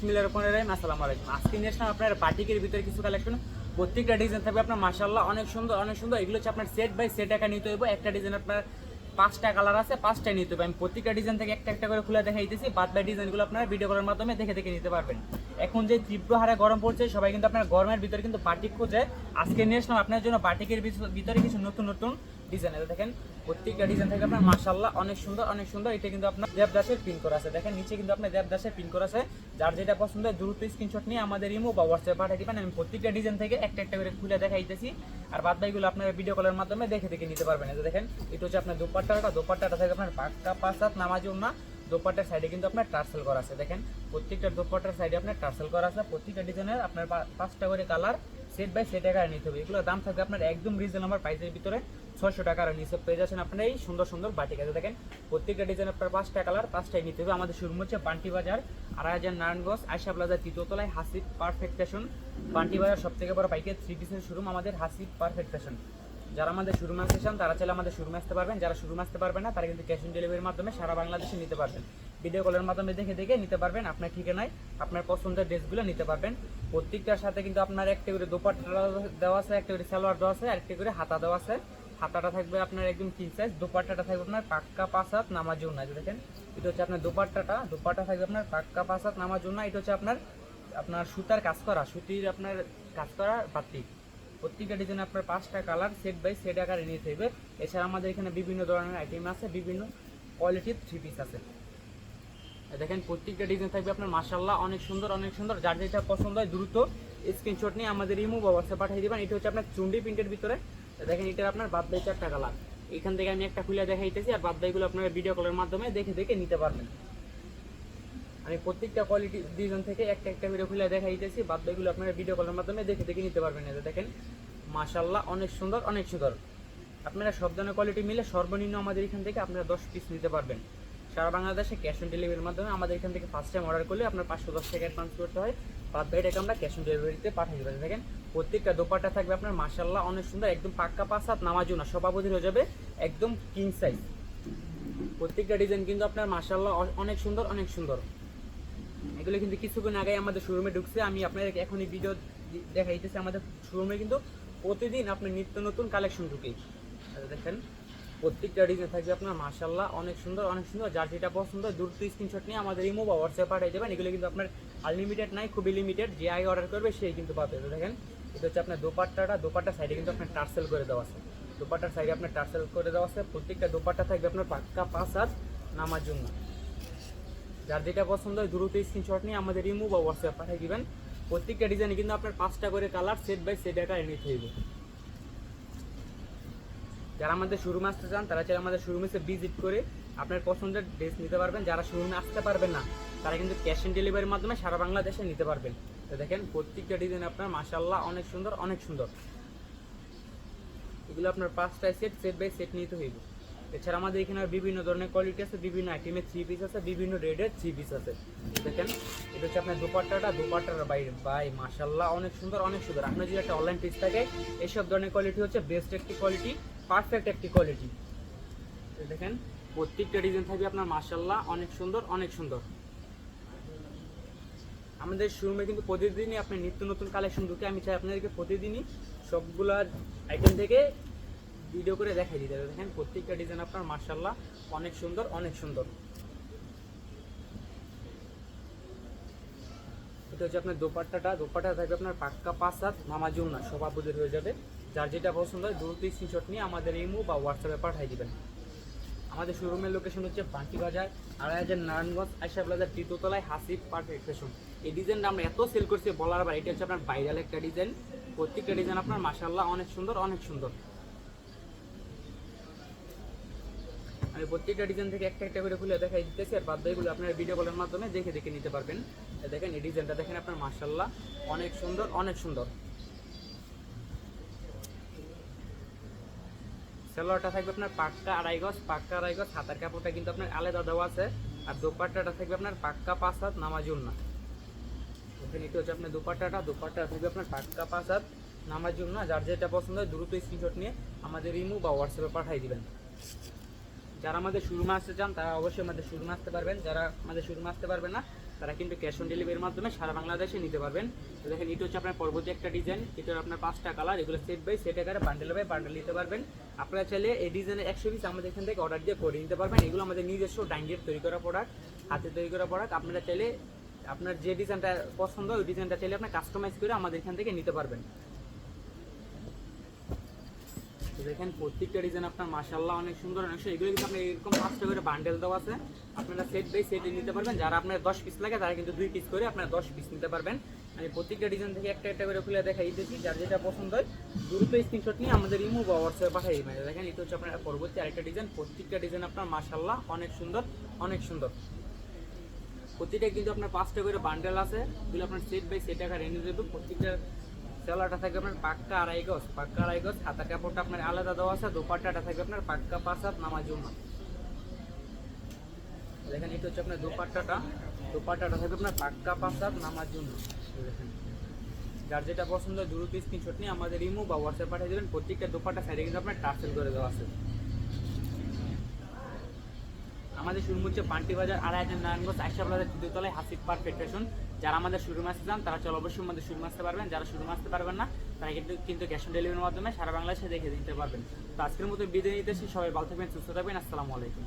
বিসমিল্লাহির রহমানির রহিম। আসসালামু আলাইকুম। আজকে নিয়ে আসলাম আপনার বাটিকের ভিতরে কিছু কালেকশন। প্রত্যেকটা ডিজাইন থাকবে আপনার মাশাআল্লাহ অনেক সুন্দর অনেক সুন্দর। এগুলো হচ্ছে আপনার সেট বাই সেট একা নিতে হবে। একটা ডিজাইন আপনার 5টা কালার আছে, 5টাই নিতে হবে। আমি প্রত্যেকটা ডিজাইন থেকে একটা একটা করে খুলে দেখাইতেছি। বাদ বাই ডিজাইনগুলো আপনারা ভিডিও কলের মাধ্যমে দেখে দেখে নিতে পারবেন। এখন যে তীব্র হারে গরম পড়ছে, সবাই কিন্তু আপনার গরমের ভিতরে কিন্তু বাটিক খোঁজে। আজকে নিয়ে আসলাম আপনার জন্য বাটিকের ভিতরে কিছু নতুন নতুন ডিজাইন। এটা দেখেন প্রত্যেকটা ডিজাইন থেকে আপনার মাশাআল্লাহ অনেক সুন্দর অনেক সুন্দর। এটা কিন্তু আপনার দেবদাসের পিন করা আছে। দেখেন নিচে কিন্তু আপনার দেবদাসের পিন করা আছে। যার যেটা পছন্দ হয় দ্রুত স্ক্রিনশট নিয়ে আমাদের ইমো বা হোয়াটসঅ্যাপে পাঠিয়ে দিবেন। আমি প্রত্যেকটা ডিজাইন থেকে একটা একটা করে খুলে দেখাইতেছি, আর বাদ বাকিগুলো আপনারা ভিডিও কলের মাধ্যমে দেখে দেখে নিতে পারবেন। এই যে দেখেন এটা হচ্ছে আপনার দোপাট্টাটা থেকে আপনার পাক্কা 5 হাত নামাজি ওড়না। দোপাট্টার সাইডে কিন্তু আপনার টার্সেল করা আছে। দেখেন প্রত্যেকটা দোপাট্টার সাইডে আপনার টার্সেল করা আছে। প্রত্যেকটা ডিজাইনের আপনার 5টা করে কালার সেট বাই সেট আকারে নিতে হবে। এগুলোর দাম থাকবে আপনার একদম রিজনেবল প্রাইসের ভিতরে 600 টাকার নিচে পেয়ে যাচ্ছেন আপনার এই সুন্দর সুন্দর বাটিক আছে। দেখেন প্রত্যেকটা ডিজাইন আপনার 5টা কালার 5টাই নিতে হবে। আমাদের শোরুম হচ্ছে বান্টি বাজার, আড়াইহাজার নারায়ণগঞ্জ, আয়শা প্লাজা তৃতীয়তলায়, হাসিব পারফেক্ট ফ্যাশন। বান্টি বাজার সব থেকে বড় পাইকারি 3 পিসের শোরুম আমাদের হাসিব পারফেক্ট ফ্যাশন। যারা আমাদের শোরুমে আসতে চান তারা চাইলে আমাদের শোরুমে আসতে পারবেন। যারা শোরুমে আসতে পারবেন না তারা কিন্তু ক্যাশ অন ডেলিভারির মাধ্যমে সারা বাংলাদেশে নিতে পারবেন। ভিডিও কলের মাধ্যমে দেখে দেখে নিতে পারবেন। আপনার ঠিকানায় আপনার পছন্দের ড্রেসগুলো নিতে পারবেন। প্রত্যেকটার সাথে কিন্তু আপনার একটা করে দোপাট্টা দেওয়া আছে, একটা করে সালোয়ার দেওয়া আছে, আর একটা করে হাতা দেওয়া আছে। হাতাটা থাকবে আপনার একদম কিং সাইজ, দোপাট্টাটা থাকবে আপনার পাক্কা 5 হাত নামার জন্য। দেখেন এটা হচ্ছে আপনার দোপাট্টা থাকবে আপনার পাক্কা 5 হাত নামার জন্য। এটা হচ্ছে আপনার সুতার কাজ করা, সুতির আপনার কাজ করা বাটিক। প্রত্যেকটা ডিজাইন আপনার 5টা কালার সেট বাই সেট আকারে নিতে হবে। এছাড়া আমাদের এখানে বিভিন্ন ধরনের আইটেম আছে, বিভিন্ন কোয়ালিটির 3 পিস আছে। দেখেন প্রত্যেকটা ডিজাইন থাকবে আপনার মাশাআল্লাহ অনেক সুন্দর অনেক সুন্দর। যার যেটা পছন্দ হয় দ্রুত স্ক্রিনশট নিয়ে আমাদের ইমো বা হোয়াটসঅ্যাপে পাঠিয়ে দিবেন। এটা হচ্ছে আপনার চুন্ডি প্রিন্টের ভিতরে। দেখেন এটার আপনার বাদ বাই 4টা কালার। এখান থেকে আমি একটা খুলে দেখাইতেছি, আর বাদ বাকিগুলো আপনারা ভিডিও কলের মাধ্যমে দেখে দেখে নিতে পারবেন। আমি প্রত্যেকটা কোয়ালিটি ডিজাইন থেকে একটা একটা ভিডিও খুলে দেখাইতেছি, বাদ বাকিগুলো আপনারা ভিডিও কলের মাধ্যমে দেখে দেখে নিতে পারবেন। এটা দেখেন মাশাআল্লাহ অনেক সুন্দর অনেক সুন্দর। আপনারা সব ধরনের কোয়ালিটি মিলে সর্বনিম্ন আমাদের এখান থেকে আপনারা 10 পিস নিতে পারবেন। সারা বাংলাদেশে ক্যাশ অন ডেলিভারির মাধ্যমে আমাদের এখান থেকে ফার্স্ট টাইম অর্ডার করলে আপনার 510 টাকা অ্যাডভান্স করতে হয়। বাদ বাকি টাকা আমরা ক্যাশ অন ডেলিভারিতে পাঠিয়ে দেবেন। দেখেন প্রত্যেকটা দোপাট্টা থাকবে আপনার মাশাআল্লাহ অনেক সুন্দর, একদম পাক্কা 5 হাত নামার জন্য সভাপতি হয়ে যাবে, একদম কিং সাইজ। প্রত্যেকটা ডিজাইন কিন্তু আপনার মাশাআল্লাহ অনেক সুন্দর অনেক সুন্দর। এগুলো কিন্তু কিছুক্ষণ আগে আমাদের শোরুমে ঢুকছে। আমি আপনাদের এখনই ভিডিও দেখাইতেছি। আমাদের শোরুমে কিন্তু প্রতিদিন আপনার নিত্য নতুন কালেকশন ঢুকে। দেখেন প্রত্যেকটা ডিজাইন থাকবে আপনার মাশাআল্লাহ অনেক সুন্দর অনেক সুন্দর। যার যেটা পছন্দ দ্রুত স্ক্রিনশট নিয়ে আমাদের ইমো বা হোয়াটসঅ্যাপে পাঠিয়ে দেবেন। এগুলো কিন্তু আপনার আনলিমিটেড নাই, খুবই লিমিটেড। যে আগে অর্ডার করবে সেই কিন্তু পাবে। দেখেন এটা হচ্ছে আপনার দোপাট্টার সাইডে কিন্তু আপনার টার্সেল করে দেওয়া আছে। দোপাট্টার সাইডে আপনার টার্সেল করে দেওয়া আছে। প্রত্যেকটা দোপাট্টা থাকবে আপনার পাক্কা 5 হাত নামার জন্য। যার যেটা পছন্দ হয় দ্রুত স্ক্রিনশট নিয়ে আমাদের ইমো বা হোয়াটসঅ্যাপে পাঠিয়ে দিবেন। প্রত্যেকটা ডিজাইনে কিন্তু আপনার 5টা করে কালার সেট বাই সেট আকারে নিতে হইবে। যারা আমাদের শোরুমে আসতে চান তারা চাইলে আমাদের শোরুমে এসে ভিজিট করে আপনার পছন্দের ড্রেস নিতে পারবেন। যারা শোরুমে আসতে পারবেন না তারা কিন্তু ক্যাশ অন ডেলিভারির মাধ্যমে সারা বাংলাদেশে নিতে পারবেন। তো দেখেন প্রত্যেকটা ডিজাইন আপনার মাশাআল্লাহ অনেক সুন্দর অনেক সুন্দর। এগুলো আপনার 5টা সেট বাই সেট নিতে হইবে। এছাড়া আমাদের এখানে বিভিন্ন ধরনের কোয়ালিটি আছে, বিভিন্ন আইটেমের 3 পিস আছে, বিভিন্ন রেডের 3 পিস আছে। দেখেন এটা হচ্ছে আপনার দোপাট্টার বাইরে বাই মাশাআল্লাহ অনেক সুন্দর অনেক সুন্দর। আপনার যদি একটা অনলাইন পেজ থাকে এইসব ধরনের কোয়ালিটি হচ্ছে বেস্ট একটি কোয়ালিটি, পারফেক্ট একটি কোয়ালিটি। দেখেন প্রত্যেকটা ডিজাইন থাকবে আপনার মাশাআল্লাহ অনেক সুন্দর অনেক সুন্দর। আমাদের শোরুমে কিন্তু প্রতিদিনই আপনি নিত্য নতুন কালেকশন ঢুকে। আমি চাই আপনাদেরকে প্রতিদিনই সবগুলা আইটেম থেকে ভিডিও করে দেখাই দিতে হবে। দেখেন প্রত্যেকটা ডিজাইন আপনার মাশাআল্লাহ অনেক সুন্দর অনেক সুন্দর। এটা হচ্ছে আপনার দোপাট্টা থাকবে আপনার পাক্কা 5 হাত নামার জন্য সভাপতি হয়ে যাবে। যার যেটা পছন্দ হয় দ্রুত স্ক্রিনশট নিয়ে আমাদের ইমো বা হোয়াটসঅ্যাপে পাঠিয়ে দিবেন। আমাদের শোরুমের লোকেশন হচ্ছে বান্টি বাজার, আড়াইহাজার নারায়ণগঞ্জ, আয়শা প্লাজা তৃতীয়তলায়, হাসিব পারফেক্ট ফ্যাশন। এই ডিজাইনটা আমরা এত সেল করছি বলার বার। এটা হচ্ছে আপনার ভাইরাল একটা ডিজাইন। প্রত্যেকটা ডিজাইন আপনার মাশাআল্লাহ অনেক সুন্দর অনেক সুন্দর। আমি প্রত্যেকটা ডিজাইন থেকে একটা একটা করে খুলে দেখাই দিতেছি, আর বাদ বাকিগুলো আপনারা ভিডিও কলের মাধ্যমে দেখে দেখে নিতে পারবেন। দেখেন এই ডিজাইনটা দেখেন আপনার মাশাআল্লাহ অনেক সুন্দর অনেক সুন্দর। সালোয়ারটা থাকবে আপনার পাক্কা আড়াই গজ, হাতার কাপড়টা কিন্তু আপনার আলাদা দেওয়া আছে। আর দোপাট্টাটা থাকবে আপনার পাক্কা 5 হাত নামাজ জন্য। দেখেন এটা হচ্ছে আপনার দোপাট্টা থাকবে আপনার পাক্কা 5 হাত নামাজ জন্য। যার যেটা পছন্দ হয় দ্রুত স্ক্রিনশট নিয়ে আমাদের ইমো বা হোয়াটসঅ্যাপে পাঠিয়ে দিবেন। যারা আমাদের শোরুমে আসতে চান তারা অবশ্যই আমাদের শোরুমে আসতে পারবেন। যারা আমাদের শোরুমে আসতে পারবেন না তারা কিন্তু ক্যাশ অন ডেলিভারির মাধ্যমে সারা বাংলাদেশে নিতে পারবেন। তো দেখেন এটা হচ্ছে আপনার পরবর্তী একটা ডিজাইন, এটার আপনার 5টা কালার, এগুলো সেট বাই সেট আকারে বান্ডেল বাই বান্ডেল নিতে পারবেন। আপনারা চাইলে এই ডিজাইনের 100 পিস আমাদের এখান থেকে অর্ডার দিয়ে করে নিতে পারবেন। এগুলো আমাদের নিজস্ব ডাইংয়ের তৈরি করা প্রোডাক্ট, হাতে তৈরি করা প্রোডাক্ট। আপনারা চাইলে আপনার যে ডিজাইনটা পছন্দ ওই ডিজাইনটা চাইলে আপনি কাস্টমাইজ করে আমাদের এখান থেকে নিতে পারবেন। দেখেন প্রত্যেকটা ডিজাইন আপনার মাশাআল্লাহ অনেক সুন্দর, অনেক সুন্দর। এগুলো কিন্তু আপনার এরকম 5টা করে বান্ডেল দেওয়া আছে, আপনারা সেট বাই সেট নিতে পারবেন। যারা আপনার 10 পিস লাগে তারা কিন্তু 2 পিস করে আপনারা 10 পিস নিতে পারবেন। আমি প্রত্যেকটা ডিজাইন থেকে একটা একটা করে খুলে দেখাই দিয়েছি, যার যেটা পছন্দ হয় দ্রুত স্ক্রিনশট নিয়ে আমাদের ইমো বা হোয়াটসঅ্যাপে পাঠিয়ে দিবেন। দেখেন এটা হচ্ছে আপনার পরবর্তী আরেকটা ডিজাইন, প্রত্যেকটা ডিজাইন আপনার মাশাআল্লাহ অনেক সুন্দর, অনেক সুন্দর। প্রত্যেকটা কিন্তু আপনার 5টা করে বান্ডেল আছে, এগুলো আপনার সেট বাই সেট আকারে এনে দেবে। প্রত্যেকটা সেলারটা থাকবে আপনার পাক্কা 2.5 গজ, পাক্কা 2.5 গজ। হাতা কাপড়টা আপনার আলাদা দেওয়া আছে, দোপাট্টাটা থাকবে আপনার পাক্কা 5 হাত নামাজ উম্মা। দেখেন এটা হচ্ছে আপনার দোপাট্টাটা থাকবে আপনার পাক্কা 5 হাত নামাজ উম্মা। দেখেন যার যেটা পছন্দ দ্রুত স্ক্রিনশট নিয়ে আমাদের ইমো বা হোয়াটসঅ্যাপ পাঠিয়ে দেবেন। প্রত্যেকটা দোপাট্টা সাইডে কিন্তু আপনার টার্সেল করে দেওয়া আছে। আমাদের শোরুম হচ্ছে পান্টি বাজার আড়াইহাজার নারায়ণগঞ্জ আয়শা প্লাজার দ্বিতীয়তলায় হাসিব পারফেক্ট ফ্যাশন। যারা আমাদের শোরুমে আসতে চান তারা চলো অবশ্যই আমাদের শোরুমে আসতে পারবেন। যারা শোরুমে আসতে পারবেন না তারা কিন্তু ক্যাশ অন ডেলিভারির মাধ্যমে সারা বাংলাদেশে দেখে দিতে পারবেন। তো আজকের মতো বিদায় নিতেছি, সবাই ভালো থাকবেন, সুস্থ থাকবেন, আসসালামু আলাইকুম।